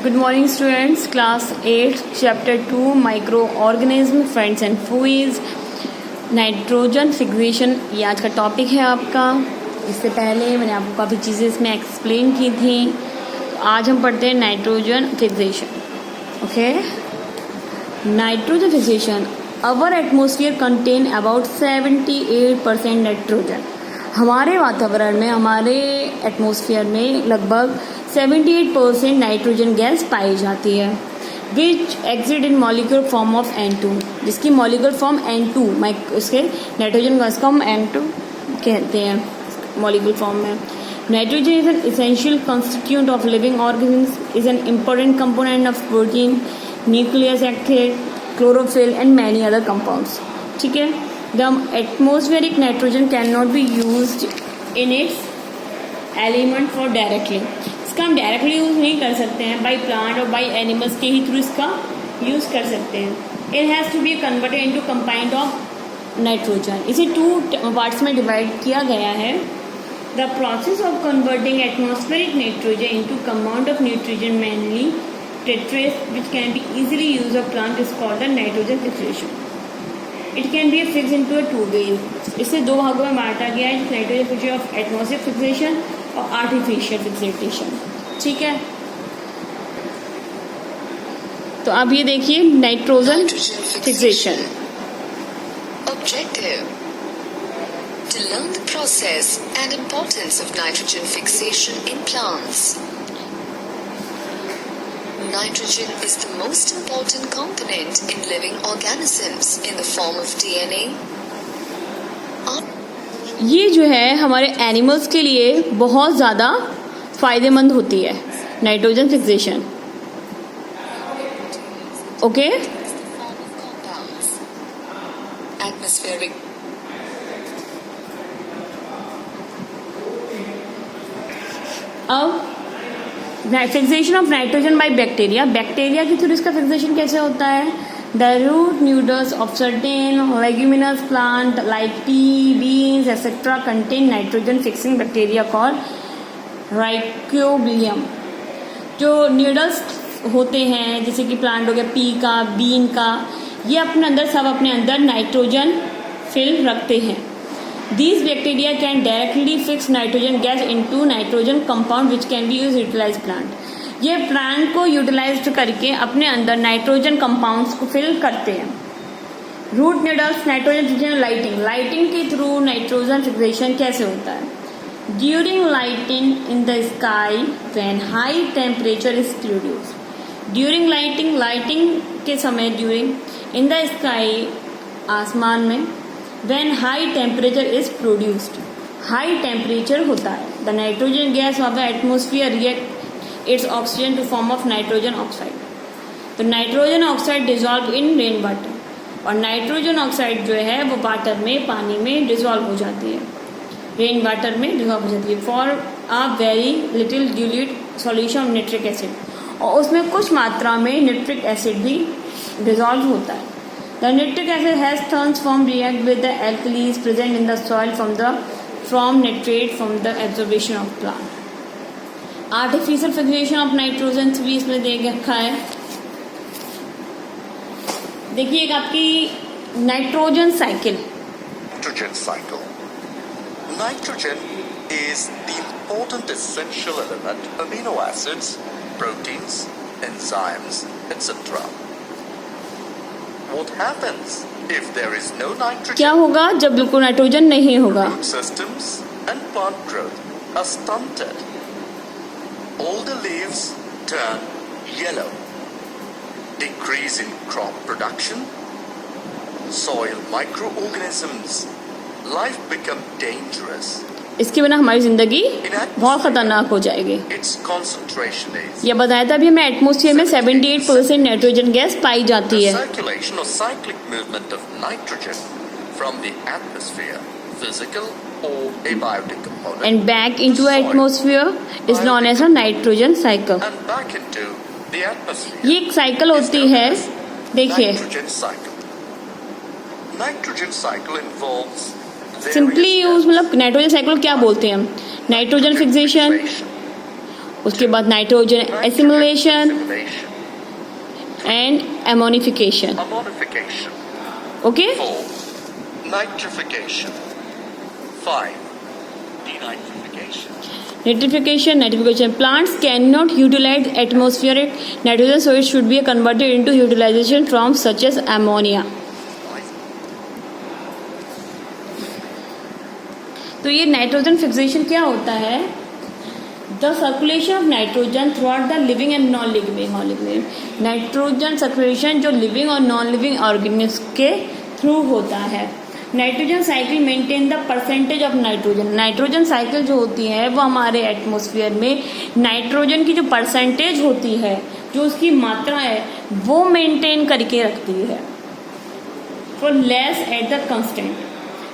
Good morning students, class 8 chapter 2 microorganism friends and foes nitrogen fixation ये आज का topic है आपका। इससे पहले मैंने आपको काफ़ी चीज़ें इसमें एक्सप्लेन की थी। तो आज हम पढ़ते हैं nitrogen fixation. Okay, nitrogen fixation. Our atmosphere contain about 78% nitrogen. हमारे वातावरण में, हमारे एटमॉस्फेयर में लगभग 78% नाइट्रोजन गैस पाई जाती है, which exist in molecular form of N2, जिसकी मॉलिक्यूलर फॉर्म N2, उसके नाइट्रोजन गैस को हम N2 कहते हैं मॉलिक्यूलर फॉर्म में। Nitrogen is an essential constituent of living organism, is an important component of protein, nucleus active, chlorophyll and many other compounds. ठीक है, the atmospheric nitrogen can not be used in its element for directly. इसका हम directly use नहीं कर सकते हैं, by plant और by animals के ही थ्रू इसका यूज़ कर सकते हैं। It has to be converted into compound of nitrogen. इसे 2 पार्ट्स में डिवाइड किया गया है। The process of converting atmospheric nitrogen into compound of nitrogen mainly tetras which can be easily use of plant is called the nitrogen fixation. It can be fix into 2 ways। इसे 2 भागों में बांटा गया है, nitrogen fixation of atmospheric fixation और artificial fixation. ठीक है, तो अब ये देखिए nitrogen fixation. Objective: to learn the process and importance of nitrogen fixation in plants. Nitrogen is the most important component in living organisms in the form of DNA. ये जो है हमारे एनिमल्स के लिए बहुत ज़्यादा फ़ायदेमंद होती है नाइट्रोजन फिक्सेशन। Okay, Atmospheric. अब fixation of nitrogen by bacteria. Bacteria के थ्रू इसका फिक्सेशन कैसे होता है? The root nodules of certain leguminous plant like pea, beans etcetera contain nitrogen fixing bacteria called rhizobium. जो न्यूडल्स होते हैं जैसे कि प्लांट हो गया पी का, बीन का, ये अपने अंदर नाइट्रोजन फिल रखते हैं। These bacteria can directly fix nitrogen gas into nitrogen compound which can be used utilize plant. ये प्लांट को यूटिलाइज करके अपने अंदर नाइट्रोजन कंपाउंड्स को फिल करते हैं। Root nodules nitrogen fixation lightning के थ्रू नाइट्रोजन फिक्सेशन कैसे होता है? During lightning in the sky when high temperature is produced. During lightning के समय ड्यूरिंग इन द स्काई आसमान में when high temperature is produced, high temperature होता है, the nitrogen gas of the atmosphere react its oxygen to form of nitrogen oxide। तो nitrogen oxide dissolve in rain water, और nitrogen oxide जो है वो water में, पानी में डिजॉल्व हो जाती है, रेन वाटर में डिजॉल्व हो जाती है for a very little dilute solution of nitric acid, और उसमें कुछ मात्रा में नाइट्रिक एसिड भी डिजॉल्व होता है। The nitric acid has transformed react with the alkalis present in the soil from nitrate from the absorption of plant. Artificial fixation of nitrogen भी इसमें दे रखा है। देखिए एक आपकी nitrogen cycle. Nitrogen cycle. Nitrogen is the important essential element, amino acids, proteins, enzymes, etc. What happens if there is no nitrogen? क्या होगा जब बिल्कुल नाइट्रोजन नहीं होगा? Root systems and plant growth are stunted. All the leaves turn yellow. Decrease in crop production. Soil microorganisms. Life become dangerous. इसके बिना हमारी जिंदगी बहुत खतरनाक हो जाएगी। यह बताया था अभी हमें एटमॉस्फेयर में 78% नाइट्रोजन गैस पाई जाती है। And back into atmosphere is known as a nitrogen cycle. ये एक साइकिल होती है। देखिए nitrogen cycle involves simply use, मतलब नाइट्रोजन साइकिल क्या बोलते हैं हम? नाइट्रोजन फिक्सेशन, उसके बाद nitrogen assimilation assimilation, and ammonification. ammonification. Okay 4. Nitrification. 5. Denitrification. Nitrification. Plants cannot utilize atmospheric nitrogen, so it should be converted into utilization from such as ammonia. तो ये nitrogen fixation क्या होता है? The circulation of nitrogen through out the living and non living. Nitrogen circulation जो living और non living organism के through होता है. Nitrogen cycle maintain the percentage of nitrogen. Nitrogen cycle जो होती है वो हमारे एटमॉस्फेयर में नाइट्रोजन की जो परसेंटेज होती है, जो उसकी मात्रा है, वो मेंटेन करके रखती है for less at the constant.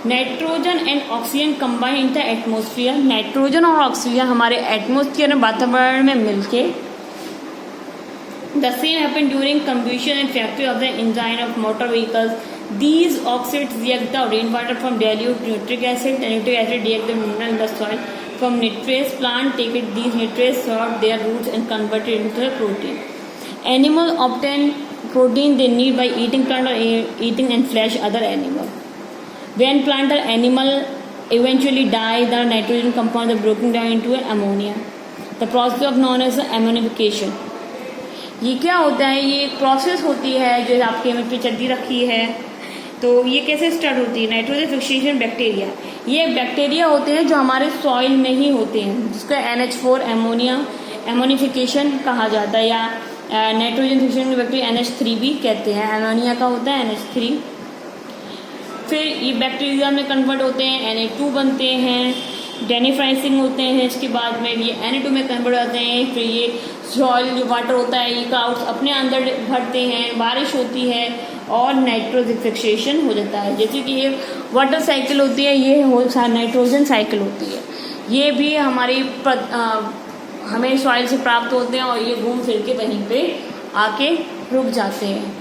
Nitrogen and oxygen combine in the atmosphere. Nitrogen और ऑक्सीजन हमारे एटमॉस्फेयर में वातावरण में मिलके the same happen during combustion and factory of the engine of motor vehicles. These oxides react the rainwater from dilute nitric acid. The nitric acid react the mineral in the soil. From nitrates, plant take it, these nitrates sort their roots and convert it into protein. Animal obtain protein they need by eating plant or eating and flesh other animal. When plant or animal eventually die, the nitrogen compounds are broken down into ammonia. The process of known as ammonification. ये क्या होता है? ये एक process होती है जो आपके इमेज पे चलती रखी है. तो ये कैसे स्टार्ट होती है? Nitrogen fixation bacteria. ये बैक्टीरिया होते हैं जो हमारे सॉइल में ही होते हैं, जिसका NH4 एमोनिया एमोनिफिकेशन कहा जाता है, या नाइट्रोजन फिक्सेशन बैक्टीरिया NH3 भी कहते हैं. एमोनिया का होता है NH3. फिर ये बैक्टीरिया में कन्वर्ट होते हैं, Na2 बनते हैं, डेनिफ्राइसिंग होते हैं. इसके बाद में ये Na2 में कन्वर्ट होते हैं. फिर ये सॉइल जो वाटर होता है ये क्लाउड्स अपने अंदर भरते हैं, बारिश होती है और नाइट्रोजन फिक्सेशन हो जाता है. जैसे कि ये वाटर साइकिल होती है, ये नाइट्रोजन साइकिल होती है. ये भी हमारी हमें सॉइल से प्राप्त होते हैं और ये घूम फिर के वहीं पे आके रुक जाते हैं.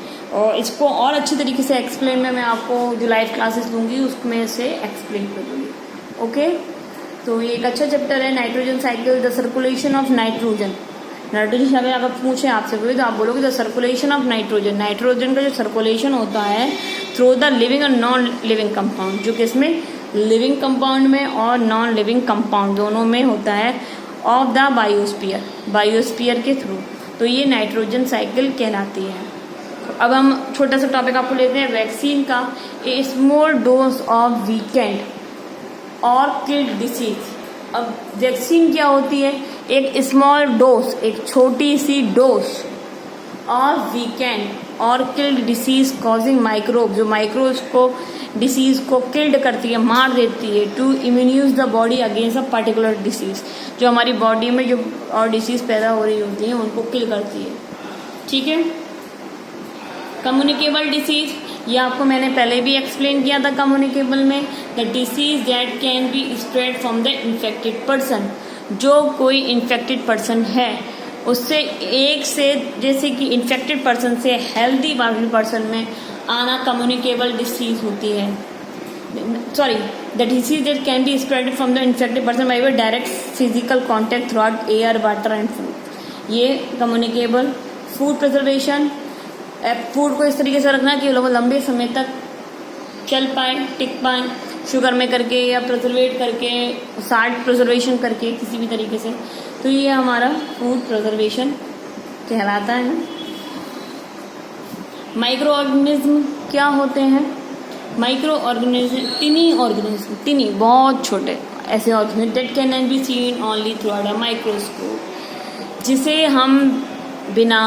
और इसको और अच्छी तरीके से एक्सप्लेन मैं आपको जो लाइव क्लासेस लूँगी उसमें से एक्सप्लेन कर दूँगी. ओके, तो ये एक अच्छा चैप्टर है nitrogen cycle, the circulation of nitrogen. Nitrogen अगर पूछे आपसे कोई तो आप बोलोगे the circulation of nitrogen. Nitrogen का जो सर्कुलेशन होता है थ्रू द लिविंग और नॉन लिविंग कंपाउंड, जो कि इसमें लिविंग कंपाउंड में और नॉन लिविंग कंपाउंड दोनों में होता है, ऑफ द बायोस्फीयर के थ्रू. तो ये नाइट्रोजन साइकिल कहलाती है. अब हम छोटा सा टॉपिक आपको लेते हैं वैक्सीन का. A small dose of weakened और किल्ड डिसीज. अब वैक्सीन क्या होती है? एक स्मॉल डोज, एक छोटी सी डोज ऑफ वीकेंड और किल्ड डिसीज कॉजिंग माइक्रोब, जो माइक्रोब्स को डिसीज को किल्ड करती है, मार देती है, to immunise the body against a particular disease. जो हमारी बॉडी में जो और डिसीज पैदा हो रही होती है उनको किल करती है. ठीक है. कम्युनिकेबल डिसीज, ये आपको मैंने पहले भी एक्सप्लेन किया था. कम्युनिकेबल में the disease that can be spread from the infected person. जो कोई इन्फेक्टेड पर्सन है उससे एक से, जैसे कि इन्फेक्टेड पर्सन से हेल्दी पर्सन में आना कम्युनिकेबल डिसीज होती है. Sorry, the disease that can be spread from the infected person by direct physical contact through out air, water and food. ये कम्युनिकेबल. फूड प्रिजर्वेशन, फूड को इस तरीके से रखना कि लोग लंबे समय तक चल पाए, टिक पाए, शुगर में करके या प्रिजर्वेट करके, साल्ट प्रिजर्वेशन करके किसी भी तरीके से. तो ये हमारा फूड प्रिजर्वेशन कहलाता है. माइक्रो ऑर्गेनिज्म क्या होते हैं? माइक्रो ऑर्गेनिज्म टिनी बहुत छोटे ऐसे organism that can be seen only through out a microscope, जिसे हम बिना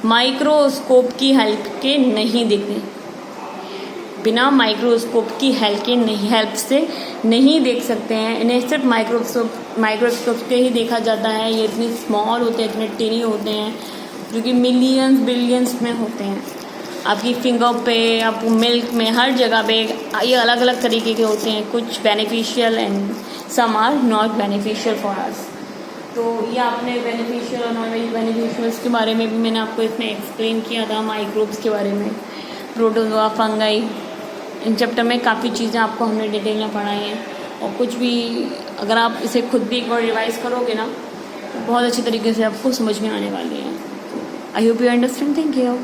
माइक्रोस्कोप की हेल्प के नहीं देखते, बिना माइक्रोस्कोप की हेल्प से नहीं देख सकते हैं. इन्हें सिर्फ माइक्रोस्कोप से ही देखा जाता है. ये इतने स्मॉल होते हैं, इतने टिनी होते हैं, जो कि मिलियंस बिलियंस में होते हैं. आपकी फिंगर पे, आपको मिल्क में, हर जगह पे ये अलग अलग तरीके के होते हैं. कुछ beneficial and some are not beneficial for us. तो ये आपने बेनिफिशियल और नॉन बेनिफिशियल के बारे में भी मैंने आपको इसमें एक्सप्लेन किया था. माइक्रोब्स के बारे में, प्रोटोजोआ, फंगाई, इन चैप्टर में काफ़ी चीज़ें आपको हमने डिटेल में पढ़ाई हैं. और कुछ भी अगर आप इसे खुद भी एक बार रिवाइज करोगे ना बहुत अच्छी तरीके से आपको समझ में आने वाली है. I hope you understand. Thank you.